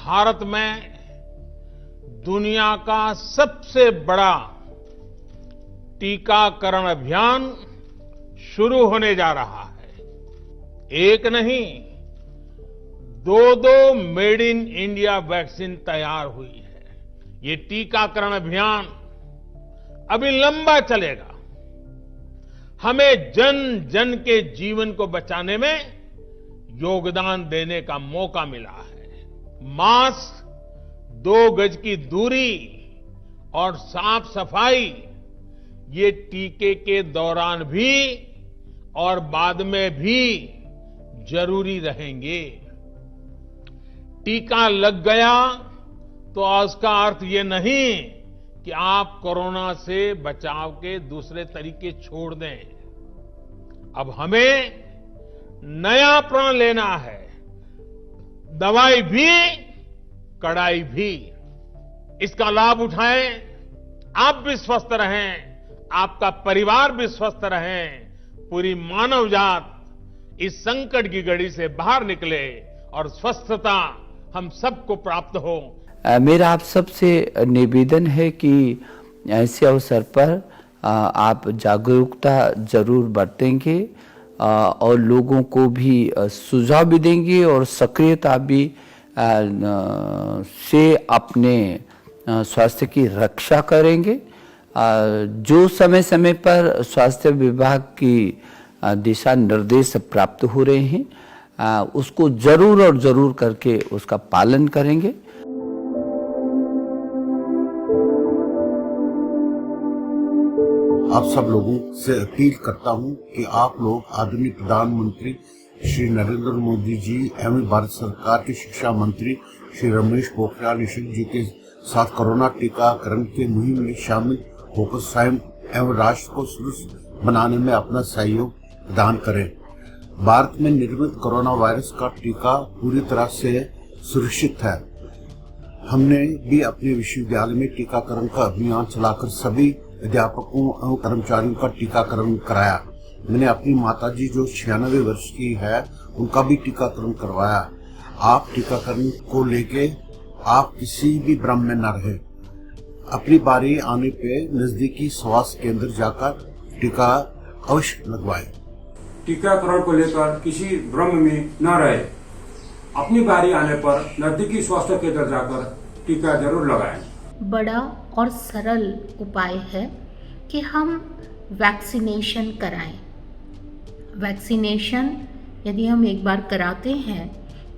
भारत में दुनिया का सबसे बड़ा टीकाकरण अभियान शुरू होने जा रहा है। एक नहीं, दो मेड इन इंडिया वैक्सीन तैयार हुई है। ये टीकाकरण अभियान अभी लंबा चलेगा। हमें जन जन के जीवन को बचाने में योगदान देने का मौका मिला है। मास्क, 2 गज की दूरी और साफ सफाई ये टीके के दौरान भी और बाद में भी जरूरी रहेंगे। टीका लग गया तो उसका अर्थ ये नहीं कि आप कोरोना से बचाव के दूसरे तरीके छोड़ दें। अब हमें नया प्रण लेना है। दवाई भी, कड़ाई भी। इसका लाभ उठाएं। आप भी स्वस्थ रहें, आपका परिवार भी स्वस्थ रहें, पूरी मानव जात इस संकट की घड़ी से बाहर निकले और स्वस्थता हम सबको प्राप्त हो। मेरा आप सबसे निवेदन है कि ऐसे अवसर पर आप जागरूकता जरूर बरतेंगे और लोगों को भी सुझाव भी देंगे और सक्रियता भी से अपने स्वास्थ्य की रक्षा करेंगे। जो समय समय पर स्वास्थ्य विभाग की दिशा निर्देश प्राप्त हो रहे हैं उसको जरूर और जरूर करके उसका पालन करेंगे। आप सब लोगों से अपील करता हूं कि आप लोग आदरणीय प्रधानमंत्री श्री नरेंद्र मोदी जी एवं भारत सरकार के शिक्षा मंत्री श्री रमेश पोखरियाल निशंक जी के साथ कोरोना टीकाकरण के मुहिम में शामिल होकर स्वयं एवं राष्ट्र को सुरक्षित बनाने में अपना सहयोग प्रदान करें। भारत में निर्मित कोरोना वायरस का टीका पूरी तरह से सुरक्षित है। हमने भी अपने विश्वविद्यालय में टीकाकरण का अभियान चलाकर सभी अध्यापकों एवं कर्मचारियों का टीकाकरण कराया। मैंने अपनी माताजी जो 96 वर्ष की है उनका भी टीकाकरण करवाया। आप टीकाकरण को लेके आप किसी भी भ्रम में न रहे। अपनी बारी आने पे नजदीकी स्वास्थ्य केंद्र जाकर टीका अवश्य लगवाएं। टीकाकरण को लेकर किसी भ्रम में न रहे। अपनी बारी आने पर नजदीकी स्वास्थ्य केंद्र जाकर टीका जरूर लगाएं। बड़ा और सरल उपाय है कि हम वैक्सीनेशन कराएं। वैक्सीनेशन यदि हम एक बार कराते हैं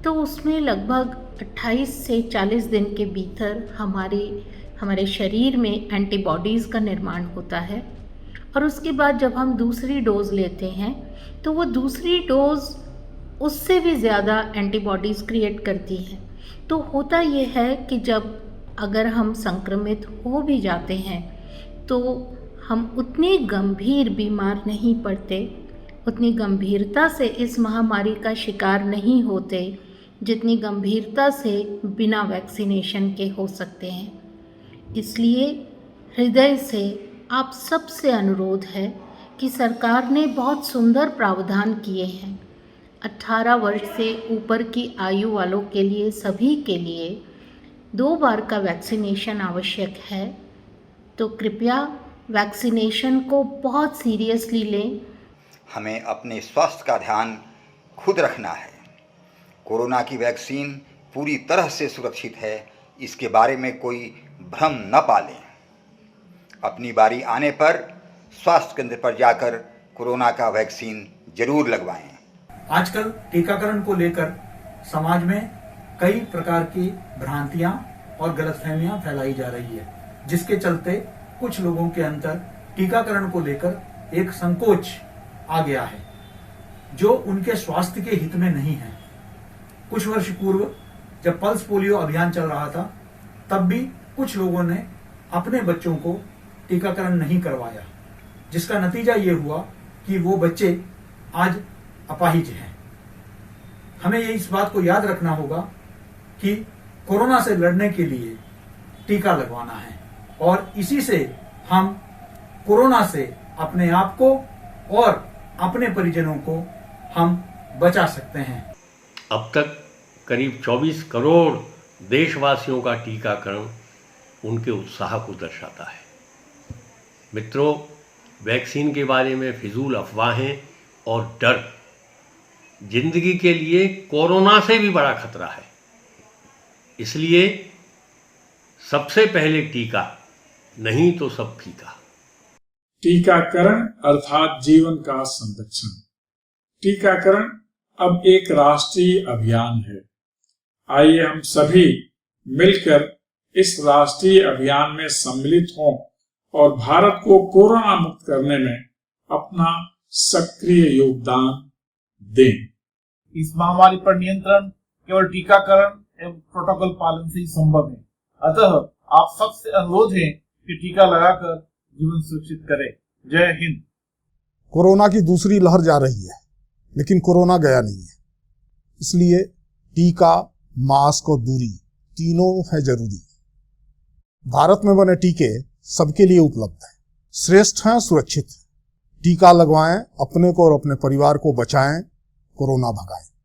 तो उसमें लगभग 28 से 40 दिन के भीतर हमारे शरीर में एंटीबॉडीज़ का निर्माण होता है और उसके बाद जब हम दूसरी डोज लेते हैं तो वो दूसरी डोज उससे भी ज़्यादा एंटीबॉडीज़ क्रिएट करती है। तो होता ये है कि जब अगर हम संक्रमित हो भी जाते हैं तो हम उतनी गंभीर बीमार नहीं पड़ते, उतनी गंभीरता से इस महामारी का शिकार नहीं होते जितनी गंभीरता से बिना वैक्सीनेशन के हो सकते हैं। इसलिए हृदय से आप सबसे अनुरोध है कि सरकार ने बहुत सुंदर प्रावधान किए हैं। 18 वर्ष से ऊपर की आयु वालों के लिए, सभी के लिए 2 बार का वैक्सीनेशन आवश्यक है। तो कृपया वैक्सीनेशन को बहुत सीरियसली लें। हमें अपने स्वास्थ्य का ध्यान खुद रखना है। कोरोना की वैक्सीन पूरी तरह से सुरक्षित है, इसके बारे में कोई भ्रम न पालें। अपनी बारी आने पर स्वास्थ्य केंद्र पर जाकर कोरोना का वैक्सीन जरूर लगवाएं। आजकल टीकाकरण को लेकर समाज में कई प्रकार की भ्रांतियां और गलतफहमियां फैलाई जा रही है, जिसके चलते कुछ लोगों के अंदर टीकाकरण को लेकर एक संकोच आ गया है जो उनके स्वास्थ्य के हित में नहीं है। कुछ वर्ष पूर्व जब पल्स पोलियो अभियान चल रहा था तब भी कुछ लोगों ने अपने बच्चों को टीकाकरण नहीं करवाया, जिसका नतीजा ये हुआ कि वो बच्चे आज अपाहिज हैं। हमें ये इस बात को याद रखना होगा कि कोरोना से लड़ने के लिए टीका लगवाना है और इसी से हम कोरोना से अपने आप को और अपने परिजनों को हम बचा सकते हैं। अब तक करीब 24 करोड़ देशवासियों का टीकाकरण उनके उत्साह को दर्शाता है। मित्रों, वैक्सीन के बारे में फिजूल अफवाहें और डर जिंदगी के लिए कोरोना से भी बड़ा खतरा है। इसलिए सबसे पहले टीका, नहीं तो सब फीका। टीकाकरण अर्थात जीवन का संरक्षण। टीकाकरण अब एक राष्ट्रीय अभियान है। आइए हम सभी मिलकर इस राष्ट्रीय अभियान में सम्मिलित हों और भारत को कोरोना मुक्त करने में अपना सक्रिय योगदान दें। इस महामारी पर नियंत्रण केवल टीकाकरण एवं प्रोटोकॉल पालन से ही संभव है। अतः आप सबसे अनुरोध है कि टीका लगाकर जीवन सुरक्षित करें। जय हिंद। कोरोना की दूसरी लहर जा रही है, लेकिन कोरोना गया नहीं है। इसलिए टीका, मास्क और दूरी तीनों है जरूरी। भारत में बने टीके सबके लिए उपलब्ध हैं, श्रेष्ठ हैं, सुरक्षित हैं। टीका लगवाएं, अपने को और अपने परिवार को बचाएं, कोरोना भगाएं।